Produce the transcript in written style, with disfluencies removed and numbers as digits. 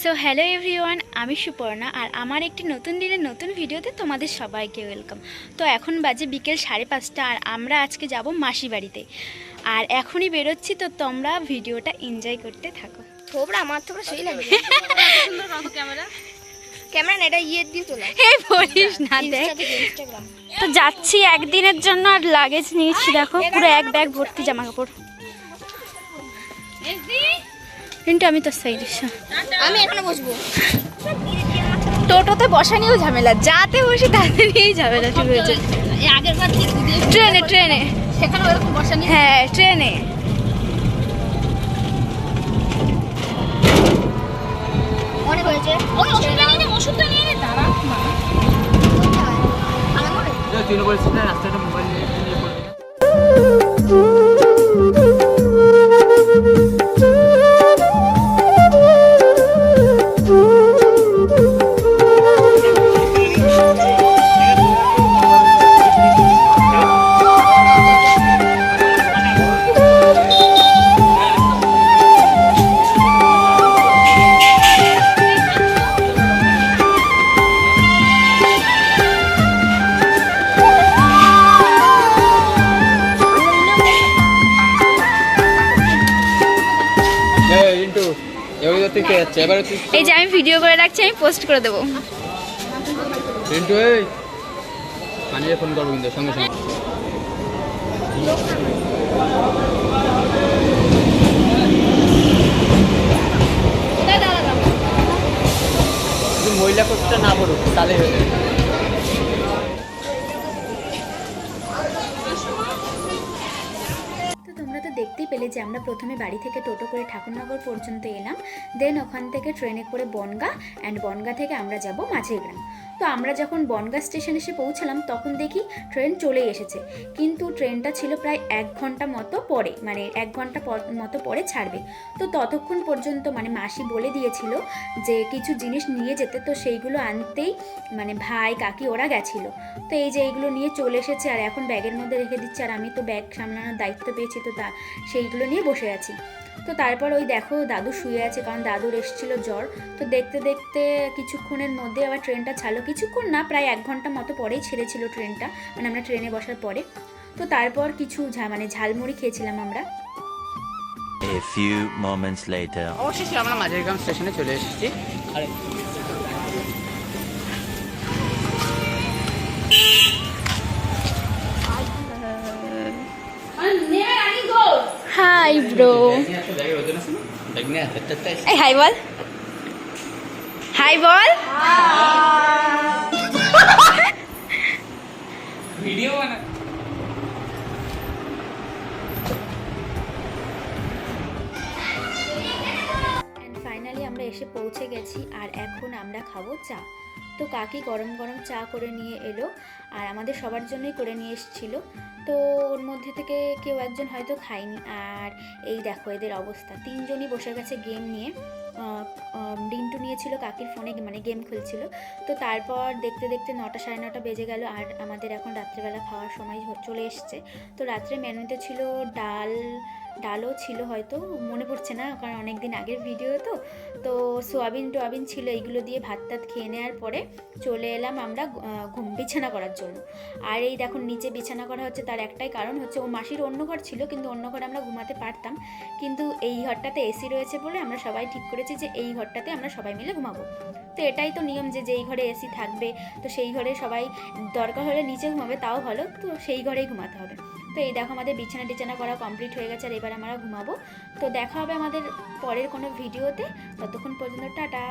So hello everyone, আমি সুপর্ণা আর আমার একটি নতুন দিনের নতুন ভিডিওতে তোমাদের সবাইকে ওয়েলকাম। তো এখন বাজে বিকেল 5:30 আর আমরা আজকে যাব মাসি বাড়িতে। আর এখনই বেরোচ্ছি, তো তোমরা ভিডিওটা এনজয় করতে থাকো। থোবড়া আমার থোবড়া সেই লাগবে। সুন্দর কত ক্যামেরা এটা দিয়ে চলে এই বলিস না, দেখ ইনস্টাগ্রাম। তো যাচ্ছি একদিনের জন্য আর লাগেজ নিয়েছি, দেখো পুরো এক ব্যাগ ভর্তি জামা কাপড়। কিন্তু আমি তো সাইডে আমি এখানে বসবো। টোটোতে বসা নিয়েও ঝামেলা, যাতে বসে তাতে নিয়েই ঝামেলা শুরু হয়েছে। আগের বার ট্রেনে সেখানে ওরকম বসা নিয়ে হ্যাঁ ট্রেনে। অনেক হয়েছে। ওই ওষুধটা নিয়ে নে দাঁড়া। আমার মনে তুই বলছিস না রাস্তাটা মোবাইল নিয়ে পড়বি না। এই যে আমি ভিডিও করে রাখছি, আমি পোস্ট করে দেবো। ফোন করবো কিন্তু সঙ্গে সঙ্গে। মহিলা কোচটা না পড়ুক তাহলে হয়ে যাবে। তোমরা তো দেখতেই পেলে যে আমরা প্রথমে বাড়ি থেকে টোটো করে ঠাকুরনগর পর্যন্ত এলাম, দেন ওখান থেকে ট্রেনে করে বনগাঁ, অ্যান্ড বনগাঁ থেকে আমরা যাব মাঝের গ্রাম। তো আমরা যখন বনগাঁ স্টেশন এসে পৌঁছালাম তখন দেখি ট্রেন চলে এসেছে, কিন্তু ট্রেনটা ছিল প্রায় 1 ঘন্টা মতো পরে, মানে 1 ঘন্টা মতো পরে ছাড়বে। তো ততক্ষণ পর্যন্ত মানে মাসি বলে দিয়েছিল যে কিছু জিনিস নিয়ে যেতে, তো সেইগুলো আনতেই মানে ভাই কাকি ওরা গেছিলো। তো এই যে এইগুলো নিয়ে চলে এসেছে আর এখন ব্যাগের মধ্যে রেখে দিচ্ছে, আর আমি তো ব্যাগ সামলানোর দায়িত্ব পেয়েছি, তো সেইগুলো নিয়ে বসে আছি। তো তারপর ওই দেখো দাদু শুয়ে আছে, কারণ দাদুর এসেছিল জ্বর। তো দেখতে দেখতে কিছুক্ষণের মধ্যে আবার ট্রেনটা ছাড়লো, কিছুক্ষণ না প্রায় 1 ঘন্টা মতো পরেই ছেড়েছিল ট্রেনটা, মানে আমরা ট্রেনে বসার পরে। তো তারপর কিছু মানে ঝালমুড়ি খেয়েছিলাম আমরা। A few moments later. অবশেষে আমরা মাঝেরগ্রাম স্টেশনে চলে এসেছি। হাই ব্রো, এই হাই বল, হাই বল। ভিডিও বানা। ফাইনালি আমরা এসে পৌঁছে গেছি, আর এখন আমরা খাবো চা। তো কাকি গরম গরম চা করে নিয়ে এলো, আর আমাদের সবার জন্যই করে নিয়ে এসেছিলো। তো ওর মধ্যে থেকে কেউ একজন হয়তো খায়নি, আর এই দেখো এদের অবস্থা, 3 জনই বসে গেছে গেম নিয়ে। ডিন্টু নিয়েছিল কাকির ফোনে, মানে গেম খেলছিল। তো তারপর দেখতে দেখতে 9টা 9:30 বেজে গেল, আর আমাদের এখন রাত্রেবেলা খাওয়ার সময় চলে এসছে। তো রাত্রে মেনুতে ছিল ডালও ছিল, হয়তো মনে পড়ছে না কারণ অনেক দিন আগের ভিডিও। তো সোয়াবিন ছিল, এইগুলো দিয়ে ভাত টাত খেয়ে নেওয়ার পরে চলে এলাম আমরা বিছানা করার জন্য। আর এই দেখুন নিচে বিছানা করা হচ্ছে, তার একটাই কারণ হচ্ছে ও মাসির অন্য ঘর ছিল, কিন্তু অন্য ঘরে আমরা ঘুমাতে পারতাম, কিন্তু এই ঘরটাতে এসি রয়েছে বলে আমরা সবাই ঠিক করেছি যে এই ঘরটাতে আমরা সবাই মিলে ঘুমাবো। তো এটাই তো নিয়ম যে যেই ঘরে এসি থাকবে তো সেই ঘরে সবাই দরকার হলে নিচে ঘুমাবে, তাও ভালো, তো সেই ঘরেই ঘুমাতে হবে। তো এই দেখো আমাদের বিছানা করা কমপ্লিট হয়ে গেছে, আর এবার আমরা ঘুমাবো। তো দেখা হবে আমাদের পরের কোনো ভিডিওতে, ততক্ষণ পর্যন্ত টাটা।